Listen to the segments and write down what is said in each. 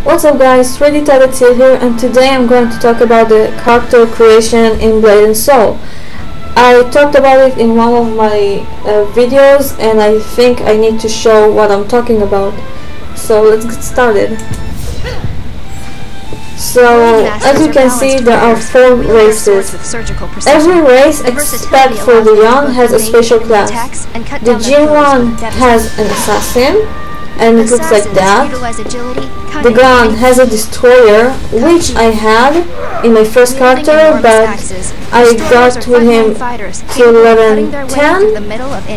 What's up guys, Ready Talented here, and today I'm going to talk about the character creation in Blade and Soul. I talked about it in one of my videos, and I think I need to show what I'm talking about. So let's get started. So, as you can see, there are 4 races. Every race, except for the young, has a special class. The G1 has an assassin, and it looks like that. The Gun has a destroyer, which I had in my first character, but I got with him to level 10,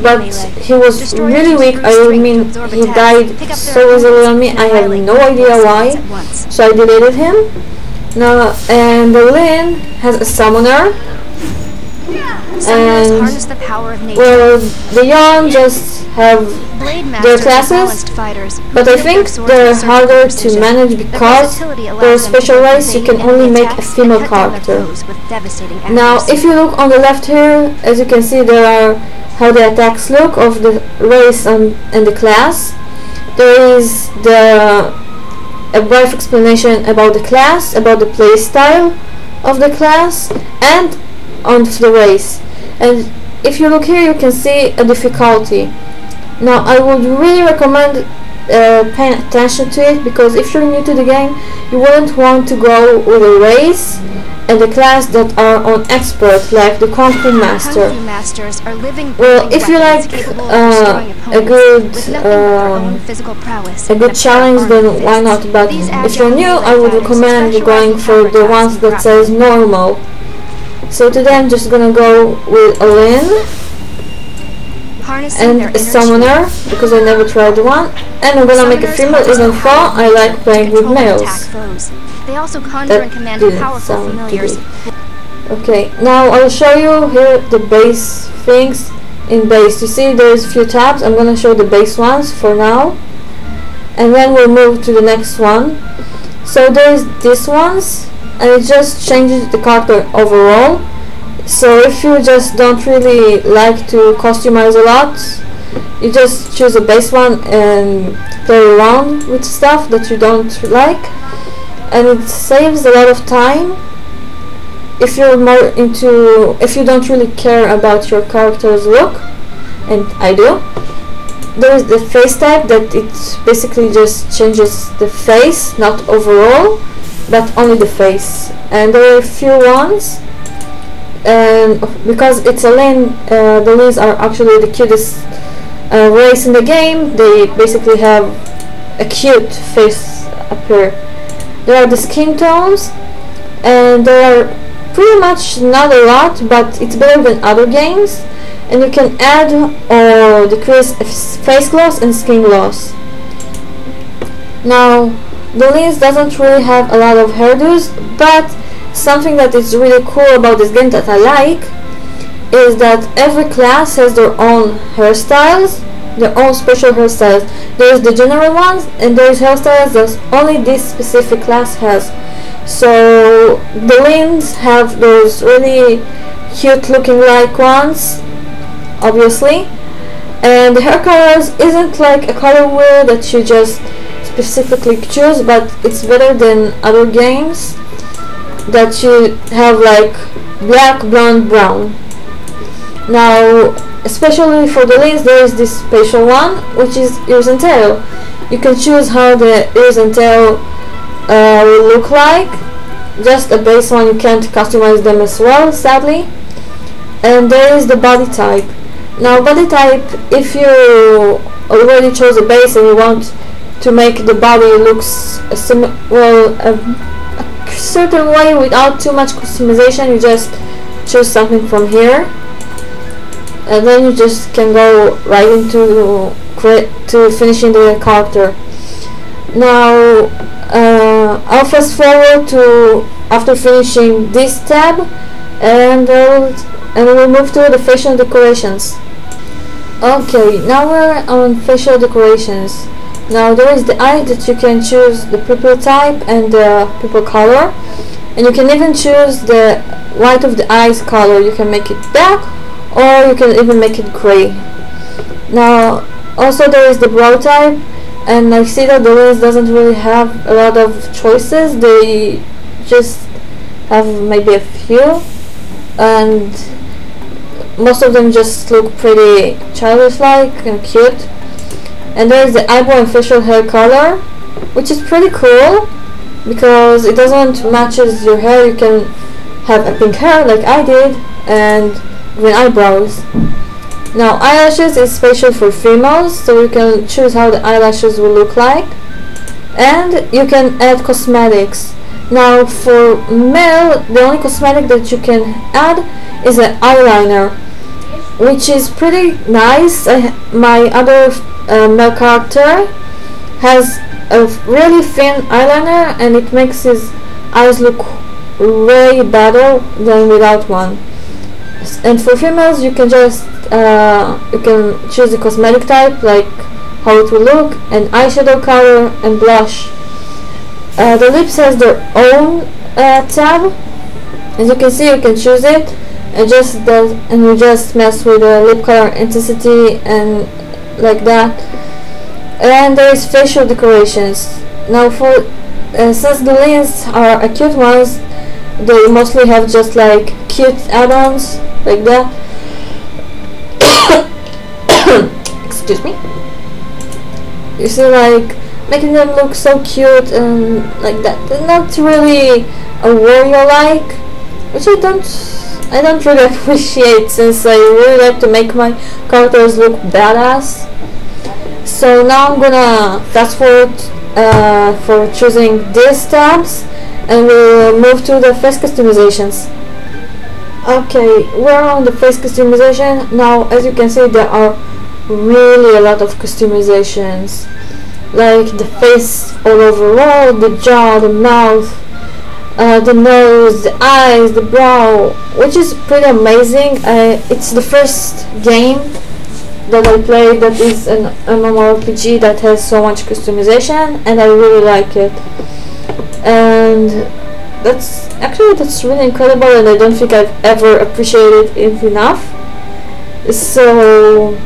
but he was really weak. I mean, he died so easily on me, I have no idea why, so I deleted him. Now, and the Lyn has a summoner, and well, the young just have their classes, but I think they're harder to manage because they're a special race. You can only make a female character. Now, if you look on the left here, as you can see, there are how the attacks look of the race and the class. There is a brief explanation about the class, about the play style of the class, and on the race. And if you look here, you can see a difficulty. Now, I would really recommend paying attention to it, because if you're new to the game, you wouldn't want to go with a race and the class that are on expert, like the Kung Fu Master. Well, if you like a good challenge, then why not? But if you're new, I would recommend going for the ones that says normal. So today I'm just gonna go with a Lyn and a summoner, because I never tried one, and I'm gonna make a female, even though I like playing with males. They also conjure and command powerful familiars. Okay, now I'll show you here the base things in base. You see there's a few tabs. I'm gonna show the base ones for now, and then we'll move to the next one. So there's these ones, and it just changes the character overall. So if you just don't really like to customize a lot, you just choose a base one and play around with stuff that you don't like, and it saves a lot of time. If you're more into, if you don't really care about your character's look, and I do, there is the face type that it basically just changes the face, not overall, but only the face. And there are a few ones, and because it's a Lyn, the Lyns are actually the cutest race in the game. They basically have a cute face up here. There are the skin tones, and there are pretty much not a lot, but it's better than other games. And you can add or decrease face gloss and skin gloss. Now, the Lyns doesn't really have a lot of hairdos, but something that is really cool about this game that I like is that every class has their own hairstyles, their own special hairstyles. There's the general ones, and there's hairstyles that only this specific class has. So the Lyns have those really cute looking like ones, obviously, and the hair colors isn't like a color wheel that you just specifically choose, but it's better than other games that you have like black, blonde, brown. Now, especially for the Lyns, there is this special one, which is ears and tail. You can choose how the ears and tail will look like. Just a base one, you can't customize them as well, sadly. And there is the body type. Now, body type, if you already chose a base and you want to make the body looks a certain way without too much customization, you just choose something from here, and then you just can go right into finishing the character. Now, I'll fast forward to after finishing this tab, and we'll move to the facial decorations. Okay, now we're on facial decorations. Now there is the eye that you can choose the pupil type and the pupil color, and you can even choose the white of the eyes color. You can make it black, or you can even make it gray. Now also there is the brow type, and I see that the lens doesn't really have a lot of choices. They just have maybe a few, and most of them just look pretty childish-like and cute. And there's the eyebrow and facial hair color, which is pretty cool because it doesn't matches your hair. You can have a pink hair like I did and green eyebrows. Now eyelashes is special for females, so you can choose how the eyelashes will look like, and you can add cosmetics. Now for male, the only cosmetic that you can add is an eyeliner, which is pretty nice. My other male character has a really thin eyeliner, and it makes his eyes look way better than without one. And for females, you can just you can choose the cosmetic type, like how it will look, and eyeshadow color and blush. The lips has their own tab. As you can see, you can choose it and you just mess with the lip color intensity and like that. And there is facial decorations. Now for since the lenses are cute ones, they mostly have just like cute add-ons like that. Excuse me. You see, like making them look so cute and like that. They're not really a warrior-like, which I don't really appreciate, since I really like to make my characters look badass. So now I'm gonna fast forward for choosing these tabs, and we'll move to the face customizations. Okay, we're on the face customization. Now, as you can see, there are really a lot of customizations, like the face all overall, the jaw, the mouth, the nose, the eyes, the brow, which is pretty amazing. It's the first game that I played that is an MMORPG that has so much customization, and I really like it. And that's really incredible, and I don't think I've ever appreciated it enough. So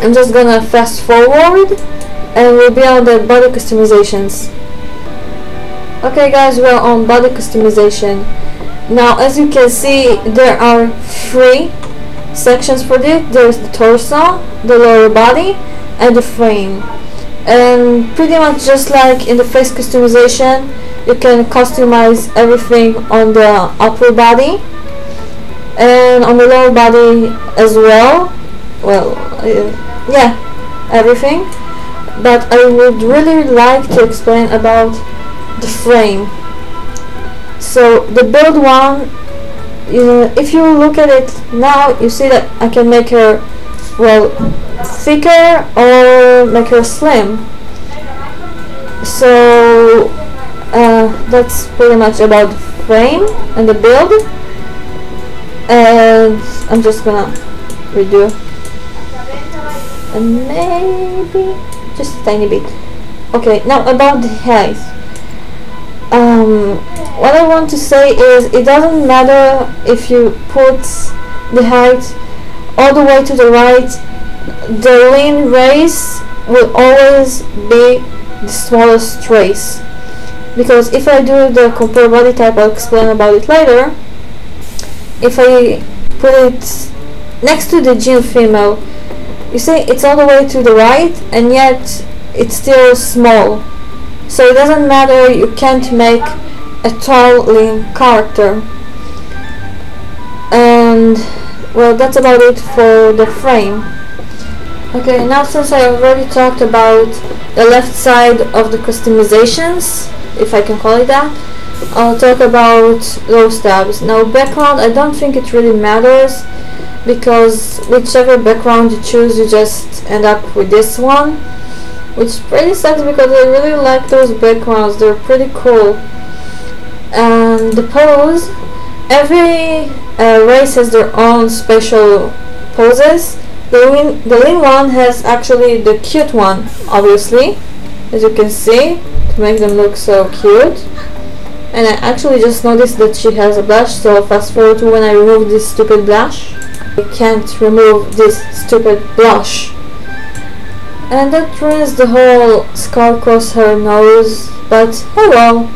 I'm just gonna fast forward and we'll be on the body customizations. Okay guys, we're on body customization. Now as you can see, there are 3 sections for this. There's the torso, the lower body, and the frame. And pretty much just like in the face customization, you can customize everything on the upper body and on the lower body as well. Well, yeah, everything. But I would really like to explain about the frame. So the build one, if you look at it now, you see that I can make her, well, thicker or make her slim. So that's pretty much about the frame and the build. And I'm just gonna redo, and maybe just a tiny bit. Okay, now about the height. What I want to say is, it doesn't matter if you put the height all the way to the right, the lean race will always be the smallest trace. Because if I do the compare body type, I'll explain about it later. If I put it next to the gene female, you see it's all the way to the right, and yet it's still small. So it doesn't matter, you can't make a tall, lean character. And well, that's about it for the frame. Okay, now since I already talked about the left side of the customizations, if I can call it that, I'll talk about those tabs. Now background, I don't think it really matters, because whichever background you choose, you just end up with this one, which pretty sucks because I really like those backgrounds, they're pretty cool. And the pose, every race has their own special poses. The lean one has actually the cute one, obviously, as you can see, to make them look so cute. And I actually just noticed that she has a blush, so I'll fast forward to when I remove this stupid blush. I can't remove this stupid blush. And that ruins the whole scar across her nose, but oh well.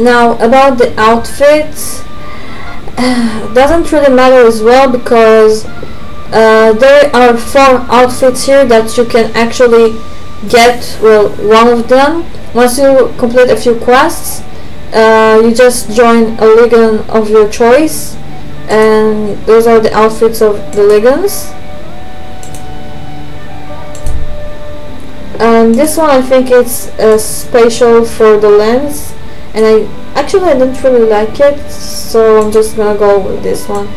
Now about the outfit, doesn't really matter as well, because there are 4 outfits here that you can actually get. Well, one of them, once you complete a few quests, you just join a Legion of your choice, and those are the outfits of the Legions. And this one, I think it's special for the lens, and I don't really like it, so I'm just gonna go with this one.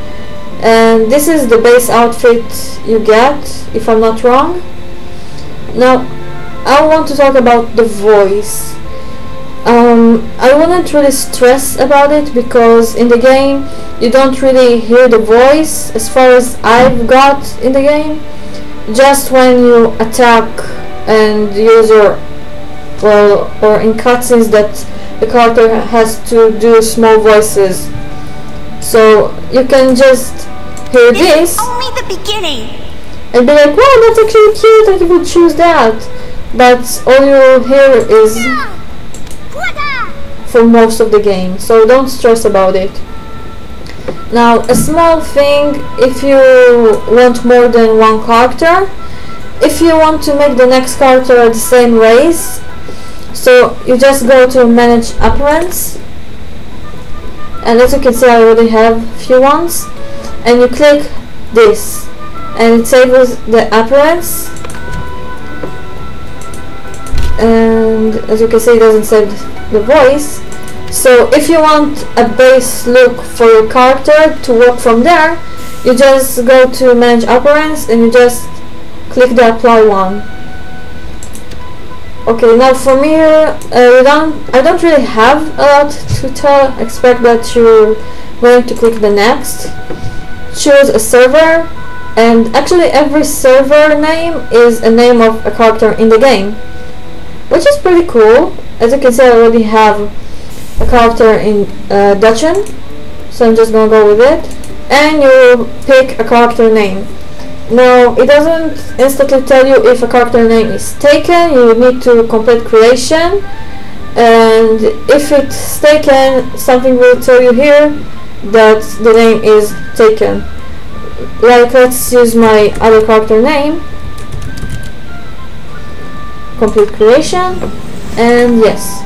And this is the base outfit you get, if I'm not wrong. Now I want to talk about the voice. I wouldn't really stress about it, because in the game you don't really hear the voice as far as I've got in the game. Just when you attack and use your, well, or in cutscenes that the character has to do small voices, so you can just hear this only the beginning and be like, wow, that's actually cute, and you would choose that, but all you hear is for most of the game, so don't stress about it. Now a small thing, if you want more than one character, if you want to make the next character the same race, so you just go to manage appearance, and as you can see I already have a few ones, and you click this and it saves the appearance, and as you can see it doesn't save the voice. So if you want a base look for your character to work from there, you just go to manage appearance and you just click the apply one. Okay, now from here I don't really have a lot to tell. Expect that you're going to click the next, choose a server, and actually every server name is a name of a character in the game, which is pretty cool. As you can see I already have a character in Dutchen, so I'm just gonna go with it, and you pick a character name. Now it doesn't instantly tell you if a character name is taken. You need to complete creation, and if it's taken, something will tell you here that the name is taken. Like, let's use my other character name, complete creation, and yes,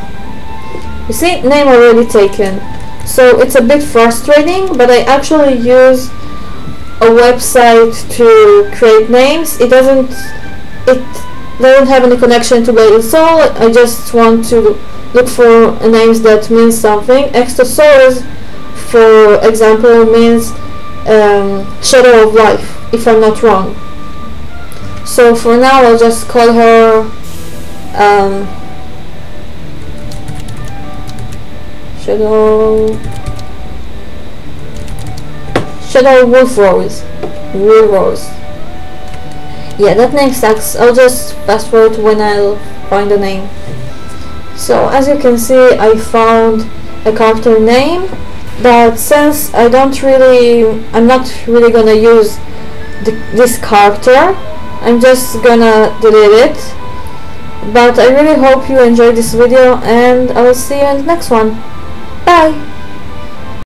you see, name already taken. So it's a bit frustrating, but I actually use a website to create names. It doesn't have any connection to Blade & Soul. I just want to look for names that mean something. Extosaurus, for example, means shadow of life, if I'm not wrong. So for now I'll just call her Shadow Wolf-Rose. Yeah, that name sucks. I'll just fast forward when I'll find the name. So as you can see, I found a character name, but since I'm not really gonna use this character, I'm just gonna delete it. But I really hope you enjoyed this video, and I will see you in the next one. Bye!